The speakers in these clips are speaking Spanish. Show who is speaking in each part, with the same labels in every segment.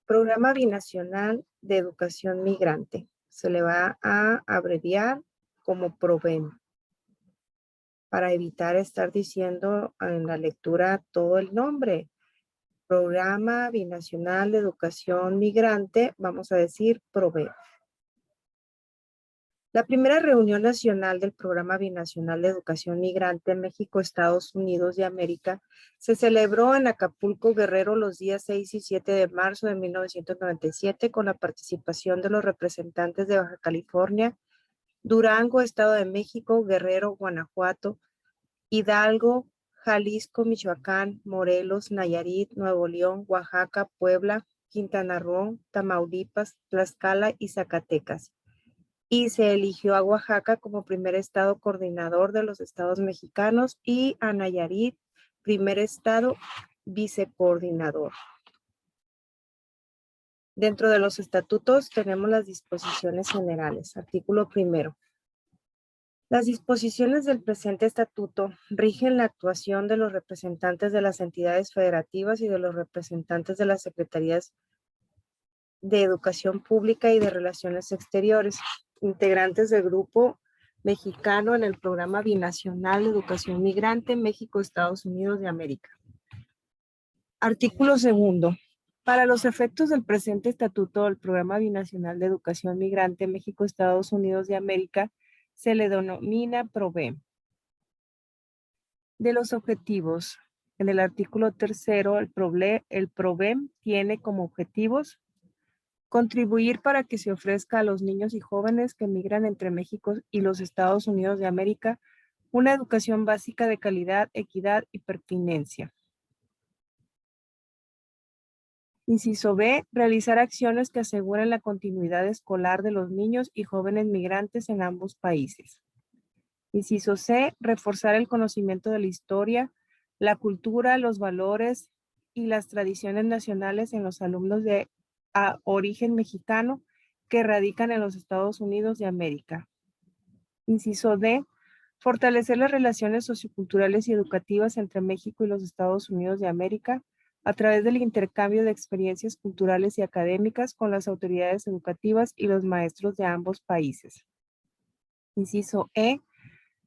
Speaker 1: Programa Binacional de Educación Migrante. Se le va a abreviar como PROVEM para evitar estar diciendo en la lectura todo el nombre. Programa Binacional de Educación Migrante, vamos a decir PROVEM. La primera reunión nacional del Programa Binacional de Educación Migrante en México, Estados Unidos de América se celebró en Acapulco, Guerrero, los días 6 y 7 de marzo de 1997 con la participación de los representantes de Baja California, Durango, Estado de México, Guerrero, Guanajuato, Hidalgo, Jalisco, Michoacán, Morelos, Nayarit, Nuevo León, Oaxaca, Puebla, Quintana Roo, Tamaulipas, Tlaxcala y Zacatecas. Y se eligió a Oaxaca como primer estado coordinador de los estados mexicanos y a Nayarit, primer estado vicecoordinador. Dentro de los estatutos tenemos las disposiciones generales. Artículo primero. Las disposiciones del presente estatuto rigen la actuación de los representantes de las entidades federativas y de los representantes de las secretarías de Educación Pública y de Relaciones Exteriores, integrantes del Grupo Mexicano en el Programa Binacional de Educación Migrante México-Estados Unidos de América. Artículo segundo. Para los efectos del presente estatuto del Programa Binacional de Educación Migrante México-Estados Unidos de América se le denomina PROVEM. De los objetivos, en el artículo tercero, el PROVEM tiene como objetivos contribuir para que se ofrezca a los niños y jóvenes que migran entre México y los Estados Unidos de América una educación básica de calidad, equidad y pertinencia. Inciso B, realizar acciones que aseguren la continuidad escolar de los niños y jóvenes migrantes en ambos países. Inciso C, reforzar el conocimiento de la historia, la cultura, los valores y las tradiciones nacionales en los alumnos de origen mexicano que radican en los Estados Unidos de América. Inciso D, fortalecer las relaciones socioculturales y educativas entre México y los Estados Unidos de América a través del intercambio de experiencias culturales y académicas con las autoridades educativas y los maestros de ambos países. Inciso E,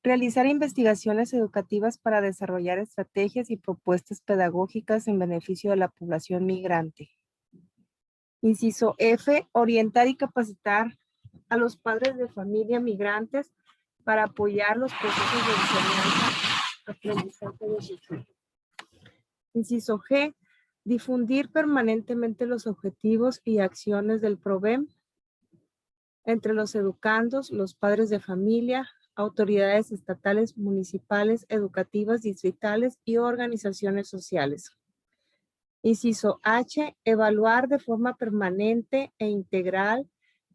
Speaker 1: realizar investigaciones educativas para desarrollar estrategias y propuestas pedagógicas en beneficio de la población migrante. Inciso F, orientar y capacitar a los padres de familia migrantes para apoyar los procesos de enseñanza-aprendizaje de sus hijos. Inciso G, difundir permanentemente los objetivos y acciones del PROVEM entre los educandos, los padres de familia, autoridades estatales, municipales, educativas, distritales y organizaciones sociales. Inciso H, evaluar de forma permanente e integral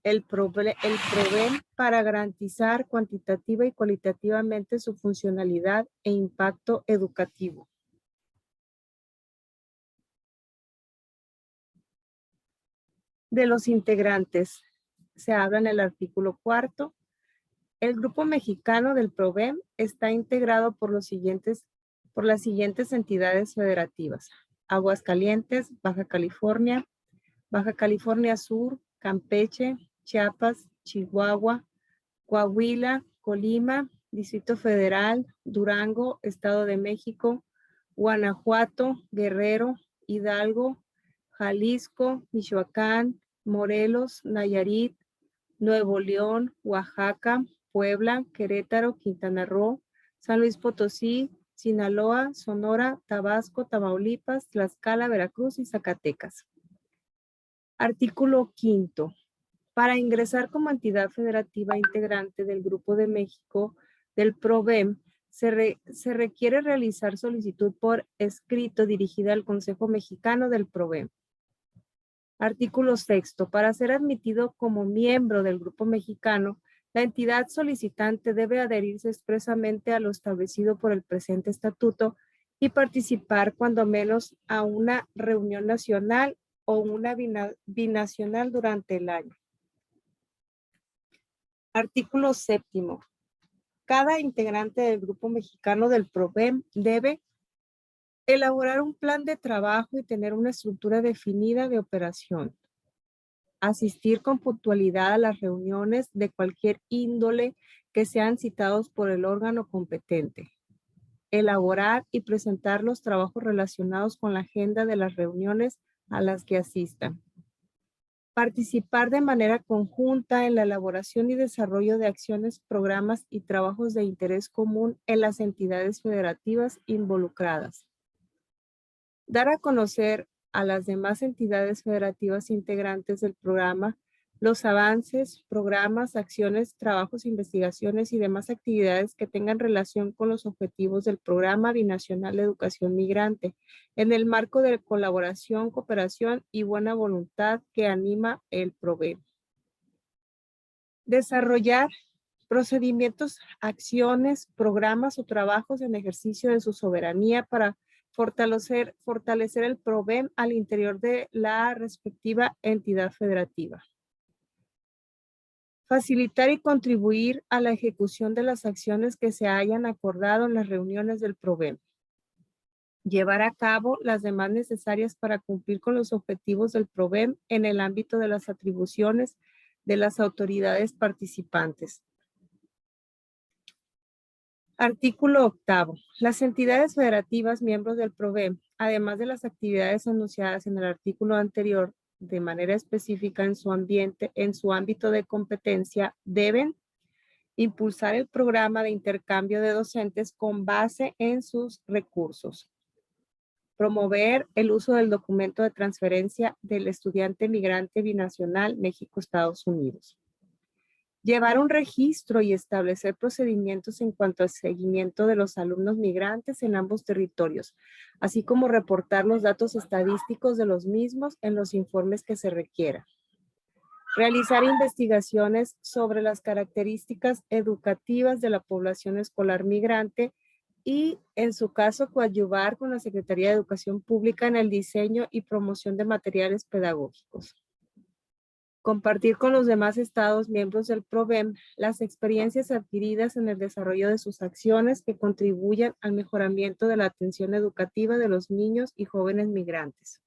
Speaker 1: el PROVEM para garantizar cuantitativa y cualitativamente su funcionalidad e impacto educativo. De los integrantes, se habla en el artículo 4. El grupo mexicano del PROVEM está integrado por las siguientes entidades federativas: Aguascalientes, Baja California Sur, Campeche, Chiapas, Chihuahua, Coahuila, Colima, Distrito Federal, Durango, Estado de México, Guanajuato, Guerrero, Hidalgo, Jalisco, Michoacán, Morelos, Nayarit, Nuevo León, Oaxaca, Puebla, Querétaro, Quintana Roo, San Luis Potosí, Sinaloa, Sonora, Tabasco, Tamaulipas, Tlaxcala, Veracruz y Zacatecas. Artículo 5. Para ingresar como entidad federativa integrante del Grupo de México del PROVEM, se requiere realizar solicitud por escrito dirigida al Consejo Mexicano del PROVEM. Artículo 6. Para ser admitido como miembro del Grupo Mexicano, la entidad solicitante debe adherirse expresamente a lo establecido por el presente estatuto y participar cuando menos a una reunión nacional o una binacional durante el año. Artículo 7. Cada integrante del Grupo Mexicano del PROVEM debe Elaborar un plan de trabajo y tener una estructura definida de operación. Asistir con puntualidad a las reuniones de cualquier índole que sean citados por el órgano competente. Elaborar y presentar los trabajos relacionados con la agenda de las reuniones a las que asistan. Participar de manera conjunta en la elaboración y desarrollo de acciones, programas y trabajos de interés común en las entidades federativas involucradas. Dar a conocer a las demás entidades federativas integrantes del programa los avances, programas, acciones, trabajos, investigaciones y demás actividades que tengan relación con los objetivos del Programa Binacional de Educación Migrante, en el marco de colaboración, cooperación y buena voluntad que anima el PROVEM. Desarrollar procedimientos, acciones, programas o trabajos en ejercicio de su soberanía para fortalecer el PROVEM al interior de la respectiva entidad federativa. Facilitar y contribuir a la ejecución de las acciones que se hayan acordado en las reuniones del PROVEM. Llevar a cabo las demás necesarias para cumplir con los objetivos del PROVEM en el ámbito de las atribuciones de las autoridades participantes. Artículo 8. Las entidades federativas miembros del PROVEM, además de las actividades anunciadas en el artículo anterior, de manera específica en su ámbito de competencia, deben impulsar el programa de intercambio de docentes con base en sus recursos. Promover el uso del documento de transferencia del estudiante migrante binacional México-Estados Unidos. Llevar un registro y establecer procedimientos en cuanto al seguimiento de los alumnos migrantes en ambos territorios, así como reportar los datos estadísticos de los mismos en los informes que se requieran. Realizar investigaciones sobre las características educativas de la población escolar migrante y, en su caso, coadyuvar con la Secretaría de Educación Pública en el diseño y promoción de materiales pedagógicos. Compartir con los demás estados miembros del PROVEM las experiencias adquiridas en el desarrollo de sus acciones que contribuyan al mejoramiento de la atención educativa de los niños y jóvenes migrantes.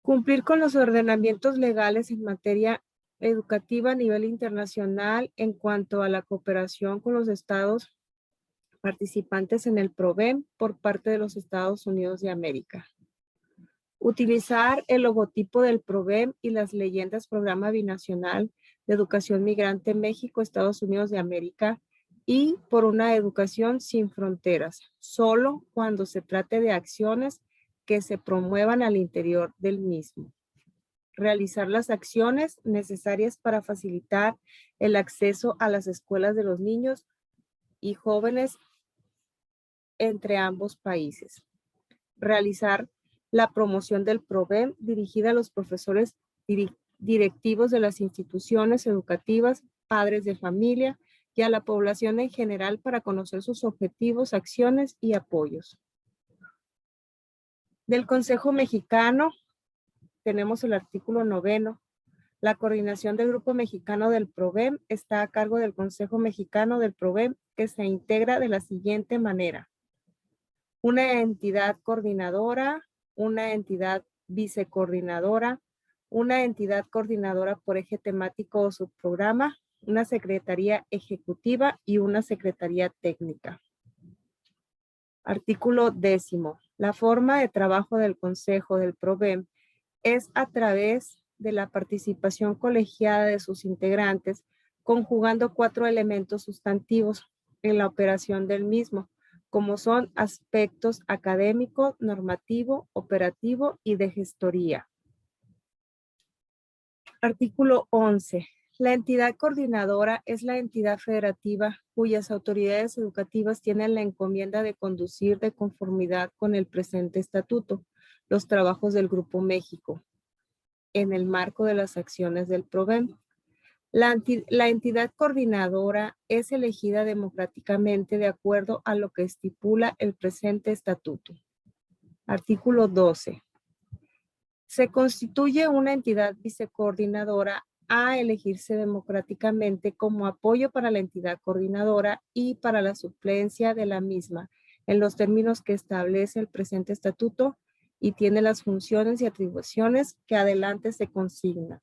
Speaker 1: Cumplir con los ordenamientos legales en materia educativa a nivel internacional en cuanto a la cooperación con los estados participantes en el PROVEM por parte de los Estados Unidos de América. Utilizar el logotipo del PROVEM y las leyendas Programa Binacional de Educación Migrante México, Estados Unidos de América y por una educación sin fronteras, solo cuando se trate de acciones que se promuevan al interior del mismo. Realizar las acciones necesarias para facilitar el acceso a las escuelas de los niños y jóvenes entre ambos países. Realizar la promoción del PROVEM dirigida a los profesores directivos de las instituciones educativas, padres de familia y a la población en general para conocer sus objetivos, acciones y apoyos. Del Consejo Mexicano tenemos el artículo 9. La coordinación del Grupo Mexicano del PROVEM está a cargo del Consejo Mexicano del PROVEM, que se integra de la siguiente manera: una entidad coordinadora, una entidad vicecoordinadora, una entidad coordinadora por eje temático o subprograma, una secretaría ejecutiva y una secretaría técnica. Artículo 10. La forma de trabajo del Consejo del PROVEM es a través de la participación colegiada de sus integrantes, conjugando 4 elementos sustantivos en la operación del mismo, como son aspectos académico, normativo, operativo y de gestoría. Artículo 11. La entidad coordinadora es la entidad federativa cuyas autoridades educativas tienen la encomienda de conducir de conformidad con el presente estatuto los trabajos del Grupo México en el marco de las acciones del PROVEM. La entidad coordinadora es elegida democráticamente de acuerdo a lo que estipula el presente estatuto. Artículo 12. Se constituye una entidad vicecoordinadora a elegirse democráticamente como apoyo para la entidad coordinadora y para la suplencia de la misma en los términos que establece el presente estatuto y tiene las funciones y atribuciones que adelante se consignan.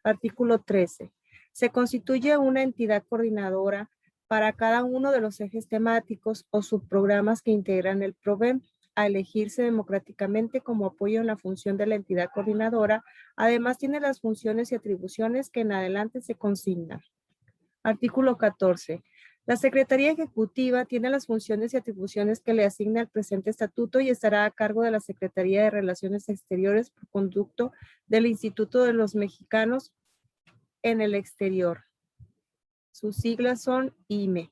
Speaker 1: Artículo 13. Se constituye una entidad coordinadora para cada uno de los ejes temáticos o subprogramas que integran el PROVEM, a elegirse democráticamente como apoyo en la función de la entidad coordinadora. Además, tiene las funciones y atribuciones que en adelante se consignan. Artículo 14. La Secretaría Ejecutiva tiene las funciones y atribuciones que le asigna el presente estatuto y estará a cargo de la Secretaría de Relaciones Exteriores por conducto del Instituto de los Mexicanos en el Exterior. Sus siglas son IME.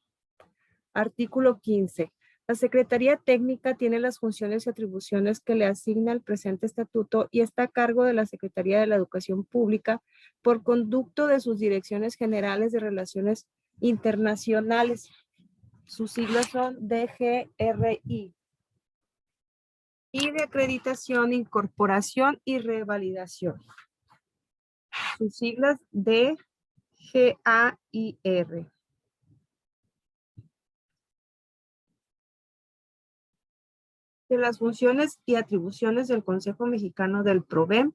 Speaker 1: Artículo 15. La Secretaría Técnica tiene las funciones y atribuciones que le asigna el presente estatuto y está a cargo de la Secretaría de la Educación Pública por conducto de sus direcciones generales de relaciones internacionales. Sus siglas son DGRI. Y de acreditación, incorporación y revalidación. Sus siglas DGAIR. De las funciones y atribuciones del Consejo Mexicano del PROVEM,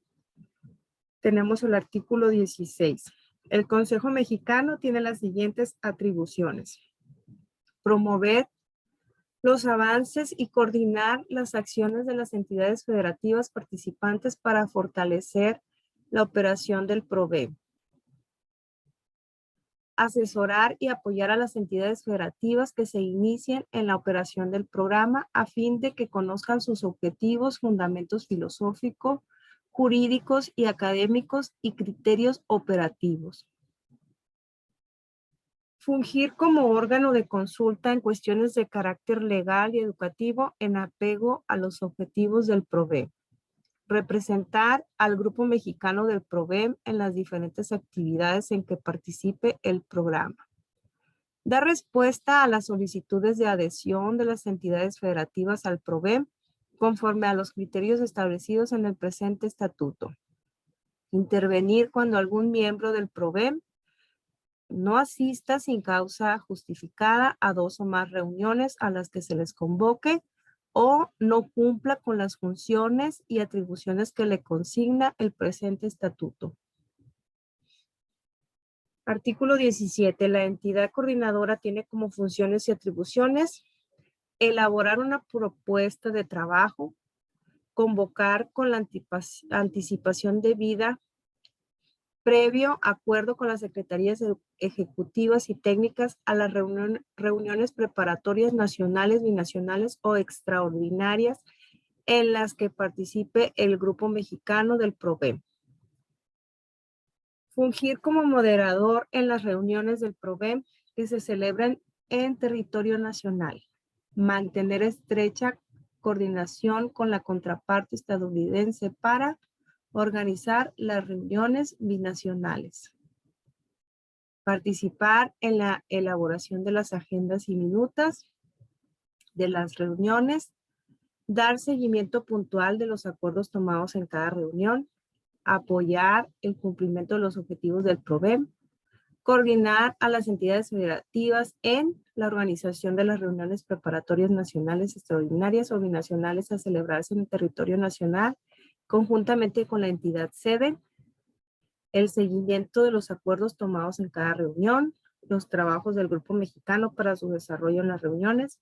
Speaker 1: tenemos el artículo 16. El Consejo Mexicano tiene las siguientes atribuciones: promover los avances y coordinar las acciones de las entidades federativas participantes para fortalecer la operación del PROVEM. Asesorar y apoyar a las entidades federativas que se inicien en la operación del programa a fin de que conozcan sus objetivos, fundamentos filosóficos, jurídicos y académicos y criterios operativos. Fungir como órgano de consulta en cuestiones de carácter legal y educativo en apego a los objetivos del PROVEM. Representar al Grupo Mexicano del PROVEM en las diferentes actividades en que participe el programa. Dar respuesta a las solicitudes de adhesión de las entidades federativas al PROVEM conforme a los criterios establecidos en el presente estatuto. Intervenir cuando algún miembro del PROVEM no asista sin causa justificada a 2 o más reuniones a las que se les convoque o no cumpla con las funciones y atribuciones que le consigna el presente estatuto. Artículo 17. La entidad coordinadora tiene como funciones y atribuciones elaborar una propuesta de trabajo, convocar con la anticipación debida, previo acuerdo con las secretarías ejecutivas y técnicas, a las reuniones preparatorias nacionales, binacionales o extraordinarias en las que participe el Grupo Mexicano del PROVEM. Fungir como moderador en las reuniones del PROVEM que se celebran en territorio nacional. Mantener estrecha coordinación con la contraparte estadounidense para organizar las reuniones binacionales. Participar en la elaboración de las agendas y minutas de las reuniones. Dar seguimiento puntual de los acuerdos tomados en cada reunión. Apoyar el cumplimiento de los objetivos del PROVEM. Coordinar a las entidades federativas en la organización de las reuniones preparatorias nacionales, extraordinarias o binacionales a celebrarse en el territorio nacional, conjuntamente con la entidad sede. El seguimiento de los acuerdos tomados en cada reunión. Los trabajos del Grupo Mexicano para su desarrollo en las reuniones.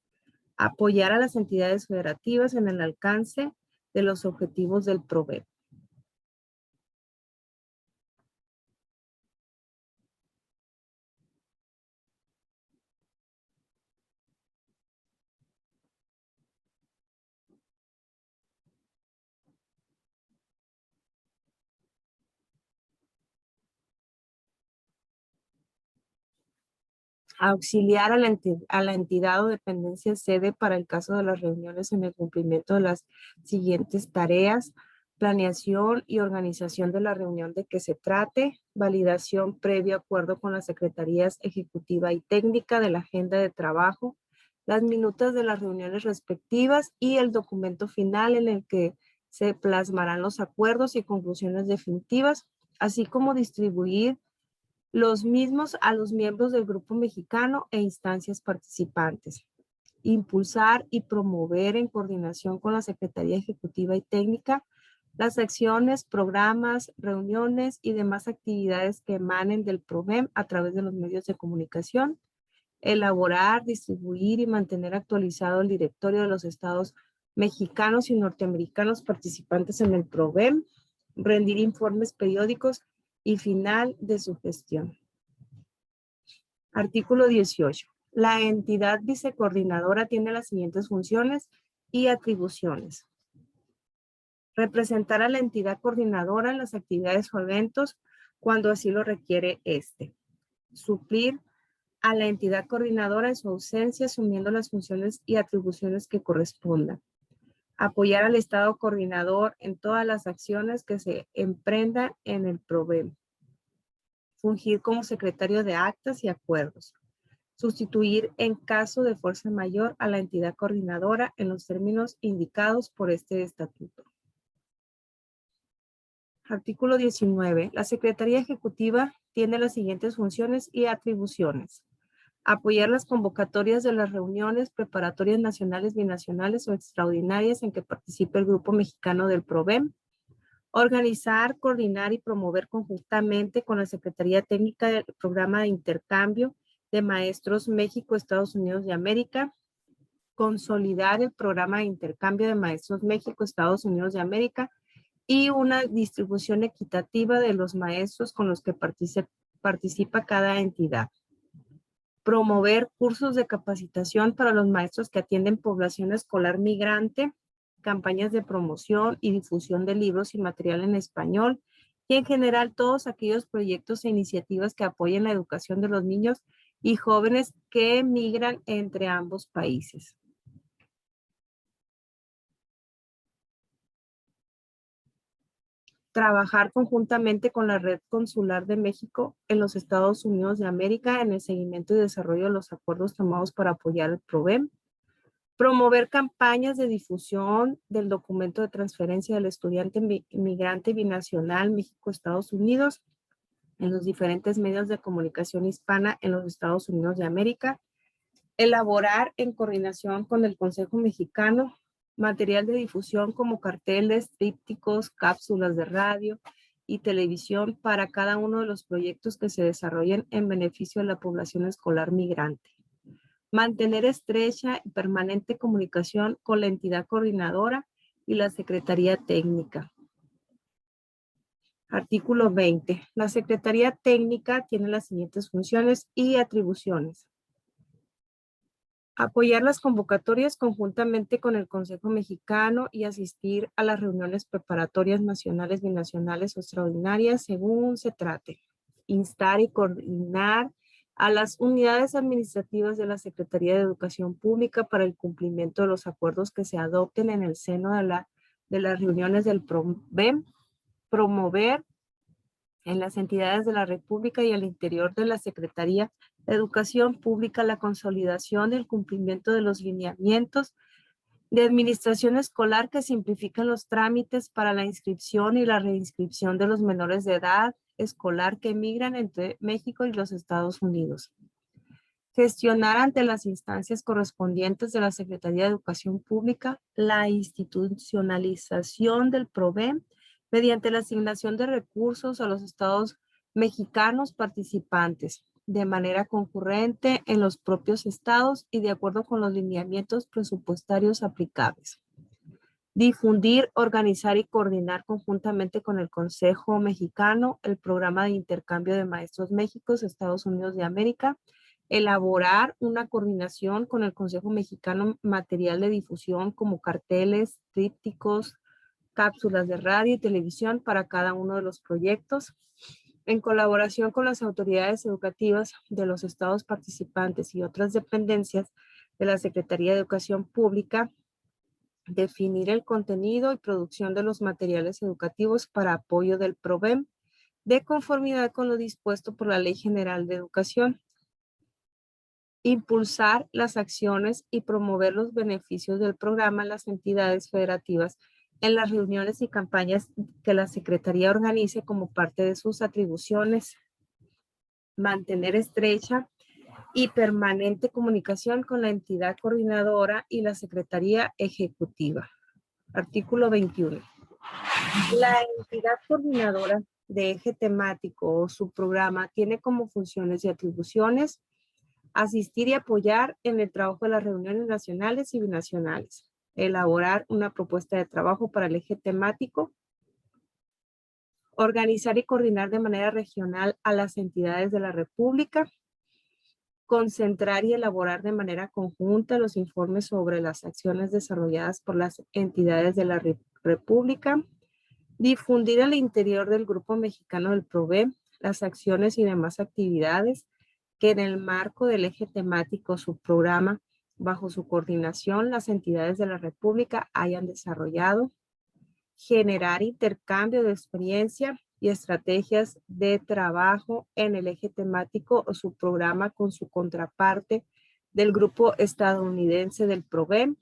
Speaker 1: Apoyar a las entidades federativas en el alcance de los objetivos del PROVEM. Auxiliar a la entidad o dependencia sede para el caso de las reuniones en el cumplimiento de las siguientes tareas: planeación y organización de la reunión de que se trate, validación previo acuerdo con las secretarías ejecutiva y técnica de la agenda de trabajo, las minutas de las reuniones respectivas y el documento final en el que se plasmarán los acuerdos y conclusiones definitivas, así como distribuir los mismos a los miembros del Grupo Mexicano e instancias participantes. Impulsar y promover en coordinación con la Secretaría Ejecutiva y Técnica las acciones, programas, reuniones y demás actividades que emanen del PROVEM a través de los medios de comunicación. Elaborar, distribuir y mantener actualizado el directorio de los estados mexicanos y norteamericanos participantes en el PROVEM. Rendir informes periódicos y final de su gestión. Artículo 18. La entidad vicecoordinadora tiene las siguientes funciones y atribuciones. Representar a la entidad coordinadora en las actividades o eventos cuando así lo requiere éste. Suplir a la entidad coordinadora en su ausencia, asumiendo las funciones y atribuciones que correspondan. Apoyar al Estado coordinador en todas las acciones que se emprendan en el PROVEM. Fungir como secretario de actas y acuerdos. Sustituir en caso de fuerza mayor a la entidad coordinadora en los términos indicados por este estatuto. Artículo 19. La Secretaría Ejecutiva tiene las siguientes funciones y atribuciones. Apoyar las convocatorias de las reuniones preparatorias nacionales, binacionales o extraordinarias en que participe el Grupo Mexicano del PROVEM. Organizar, coordinar y promover conjuntamente con la Secretaría Técnica del Programa de Intercambio de Maestros México, Estados Unidos de América. Consolidar el Programa de Intercambio de Maestros México, Estados Unidos de América y una distribución equitativa de los maestros con los que participa cada entidad. Promover cursos de capacitación para los maestros que atienden población escolar migrante, campañas de promoción y difusión de libros y material en español, y en general todos aquellos proyectos e iniciativas que apoyen la educación de los niños y jóvenes que migran entre ambos países. Trabajar conjuntamente con la Red Consular de México en los Estados Unidos de América en el seguimiento y desarrollo de los acuerdos tomados para apoyar el PROVEM. Promover campañas de difusión del documento de transferencia del estudiante inmigrante binacional México-Estados Unidos en los diferentes medios de comunicación hispana en los Estados Unidos de América. Elaborar en coordinación con el Consejo Mexicano material de difusión como carteles, trípticos, cápsulas de radio y televisión para cada uno de los proyectos que se desarrollen en beneficio de la población escolar migrante. Mantener estrecha y permanente comunicación con la entidad coordinadora y la Secretaría Técnica. Artículo 20. La Secretaría Técnica tiene las siguientes funciones y atribuciones. Apoyar las convocatorias conjuntamente con el Consejo Mexicano y asistir a las reuniones preparatorias nacionales, binacionales o extraordinarias según se trate. Instar y coordinar a las unidades administrativas de la Secretaría de Educación Pública para el cumplimiento de los acuerdos que se adopten en el seno de las reuniones del PROVEM. Promover en las entidades de la República y al interior de la Secretaría de Educación Pública la consolidación y el cumplimiento de los lineamientos de administración escolar que simplifican los trámites para la inscripción y la reinscripción de los menores de edad escolar que emigran entre México y los Estados Unidos. Gestionar ante las instancias correspondientes de la Secretaría de Educación Pública la institucionalización del PROVEM mediante la asignación de recursos a los estados mexicanos participantes de manera concurrente en los propios estados y de acuerdo con los lineamientos presupuestarios aplicables. Difundir, organizar y coordinar conjuntamente con el Consejo Mexicano el programa de intercambio de maestros México, Estados Unidos de América. Elaborar una coordinación con el Consejo Mexicano material de difusión como carteles, trípticos, cápsulas de radio y televisión para cada uno de los proyectos. En colaboración con las autoridades educativas de los estados participantes y otras dependencias de la Secretaría de Educación Pública, definir el contenido y producción de los materiales educativos para apoyo del PROVEM de conformidad con lo dispuesto por la Ley General de Educación. Impulsar las acciones y promover los beneficios del programa en las entidades federativas en las reuniones y campañas que la Secretaría organice como parte de sus atribuciones. Mantener estrecha y permanente comunicación con la entidad coordinadora y la Secretaría Ejecutiva. Artículo 21. La entidad coordinadora de eje temático o subprograma tiene como funciones y atribuciones asistir y apoyar en el trabajo de las reuniones nacionales y binacionales, elaborar una propuesta de trabajo para el eje temático, organizar y coordinar de manera regional a las entidades de la República, concentrar y elaborar de manera conjunta los informes sobre las acciones desarrolladas por las entidades de la República, difundir al interior del Grupo Mexicano del PROVEM las acciones y demás actividades que en el marco del eje temático subprograma bajo su coordinación las entidades de la República hayan desarrollado, generar intercambio de experiencia y estrategias de trabajo en el eje temático o subprograma con su contraparte del grupo estadounidense del PROVEM,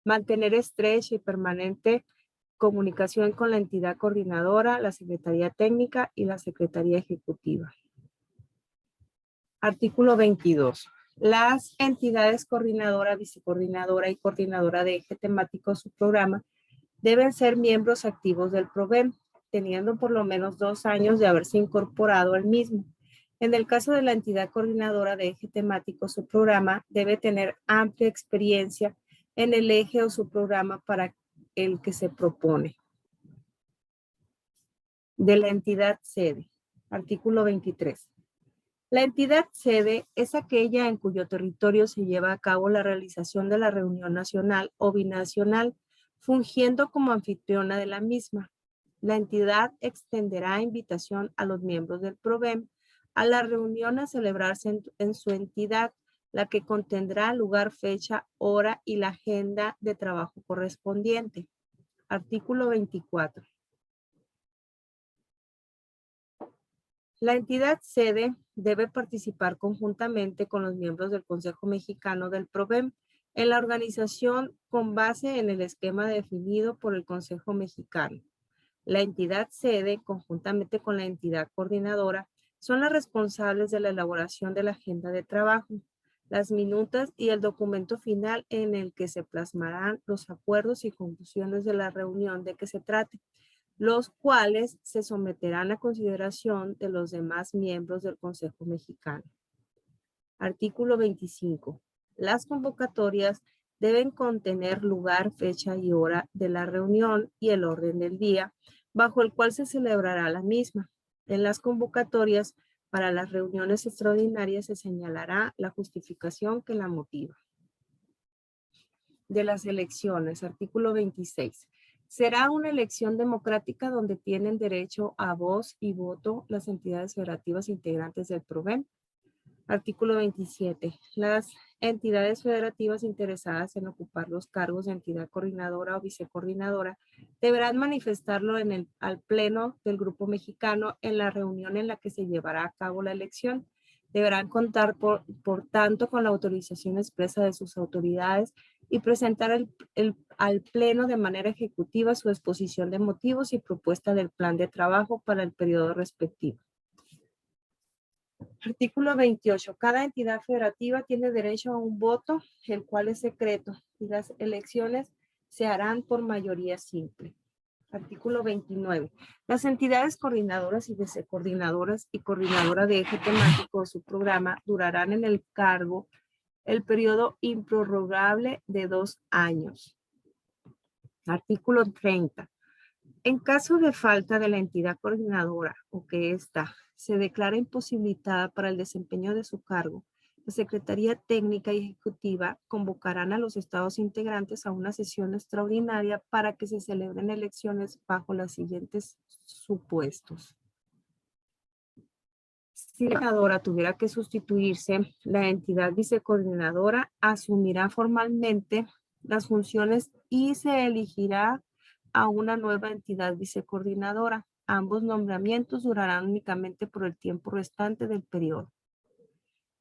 Speaker 1: mantener estrecha y permanente comunicación con la entidad coordinadora, la Secretaría Técnica y la Secretaría Ejecutiva. Artículo 22. Las entidades coordinadora, vicecoordinadora y coordinadora de eje temático subprograma deben ser miembros activos del PROVEM, teniendo por lo menos 2 años de haberse incorporado al mismo. En el caso de la entidad coordinadora de eje temático subprograma, debe tener amplia experiencia en el eje o subprograma para el que se propone. De la entidad sede. Artículo 23. La entidad sede es aquella en cuyo territorio se lleva a cabo la realización de la reunión nacional o binacional, fungiendo como anfitriona de la misma. La entidad extenderá invitación a los miembros del PROVEM a la reunión a celebrarse en su entidad, la que contendrá lugar, fecha, hora y la agenda de trabajo correspondiente. Artículo 24. La entidad sede debe participar conjuntamente con los miembros del Consejo Mexicano del PROVEM en la organización con base en el esquema definido por el Consejo Mexicano. La entidad sede, conjuntamente con la entidad coordinadora, son las responsables de la elaboración de la agenda de trabajo, las minutas y el documento final en el que se plasmarán los acuerdos y conclusiones de la reunión de que se trate, los cuales se someterán a consideración de los demás miembros del Consejo Mexicano. Artículo 25. Las convocatorias deben contener lugar, fecha y hora de la reunión y el orden del día bajo el cual se celebrará la misma. En las convocatorias para las reuniones extraordinarias se señalará la justificación que la motiva. De las elecciones, artículo 26. Será una elección democrática donde tienen derecho a voz y voto las entidades federativas integrantes del PROVEM. Artículo 27. Las entidades federativas interesadas en ocupar los cargos de entidad coordinadora o vicecoordinadora deberán manifestarlo al pleno del Grupo Mexicano en la reunión en la que se llevará a cabo la elección. Deberán contar, por tanto, con la autorización expresa de sus autoridades y presentar al pleno de manera ejecutiva su exposición de motivos y propuesta del plan de trabajo para el periodo respectivo. Artículo 28. Cada entidad federativa tiene derecho a un voto, el cual es secreto, y las elecciones se harán por mayoría simple. Artículo 29. Las entidades coordinadoras y vicecoordinadoras y coordinadora de eje temático de su programa durarán en el cargo el periodo improrrogable de 2 años. Artículo 30. En caso de falta de la entidad coordinadora o que ésta se declara imposibilitada para el desempeño de su cargo, la Secretaría Técnica y Ejecutiva convocarán a los estados integrantes a una sesión extraordinaria para que se celebren elecciones bajo los siguientes supuestos. Si la coordinadora tuviera que sustituirse, la entidad vicecoordinadora asumirá formalmente las funciones y se elegirá a una nueva entidad vicecoordinadora. Ambos nombramientos durarán únicamente por el tiempo restante del periodo.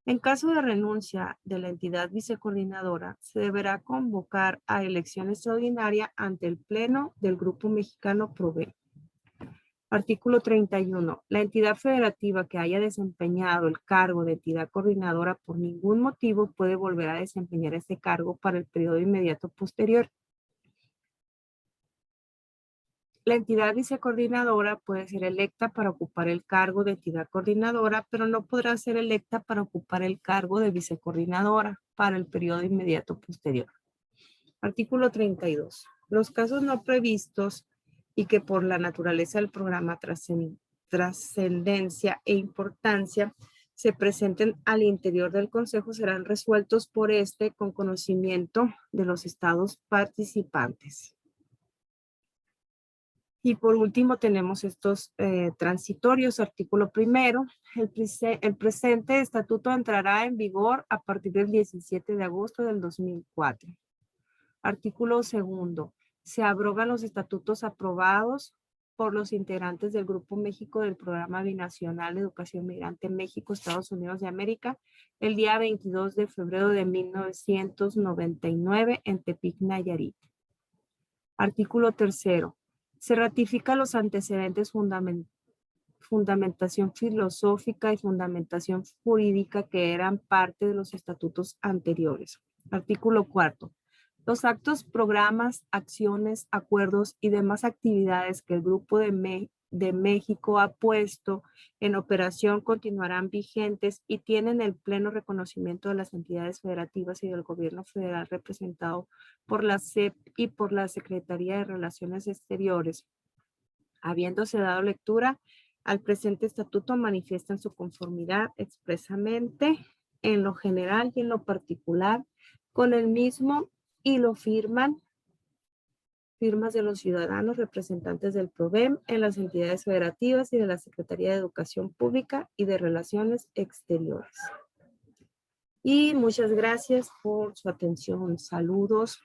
Speaker 1: En caso de renuncia de la entidad vicecoordinadora, se deberá convocar a elección extraordinaria ante el Pleno del Grupo Mexicano PROVEM. Artículo 31. La entidad federativa que haya desempeñado el cargo de entidad coordinadora por ningún motivo puede volver a desempeñar este cargo para el periodo inmediato posterior. La entidad vicecoordinadora puede ser electa para ocupar el cargo de entidad coordinadora, pero no podrá ser electa para ocupar el cargo de vicecoordinadora para el periodo inmediato posterior. Artículo 32. Los casos no previstos y que por la naturaleza del programa trascendencia e importancia se presenten al interior del Consejo serán resueltos por este con conocimiento de los estados participantes. Y por último tenemos estos transitorios. Artículo primero, el presente estatuto entrará en vigor a partir del 17 de agosto del 2004. Artículo segundo, se abrogan los estatutos aprobados por los integrantes del Grupo México del Programa Binacional de Educación Migrante México, Estados Unidos de América, el día 22 de febrero de 1999 en Tepic, Nayarit. Artículo tercero, se ratifican los antecedentes fundamentación filosófica y fundamentación jurídica que eran parte de los estatutos anteriores. Artículo cuarto. Los actos, programas, acciones, acuerdos y demás actividades que el Grupo de México ha puesto en operación continuarán vigentes y tienen el pleno reconocimiento de las entidades federativas y del gobierno federal representado por la SEP y por la Secretaría de Relaciones Exteriores. Habiéndose dado lectura al presente estatuto, manifiestan su conformidad expresamente en lo general y en lo particular con el mismo y lo firman firmas de los ciudadanos representantes del PROVEM en las entidades federativas y de la Secretaría de Educación Pública y de Relaciones Exteriores. Y muchas gracias por su atención. Saludos.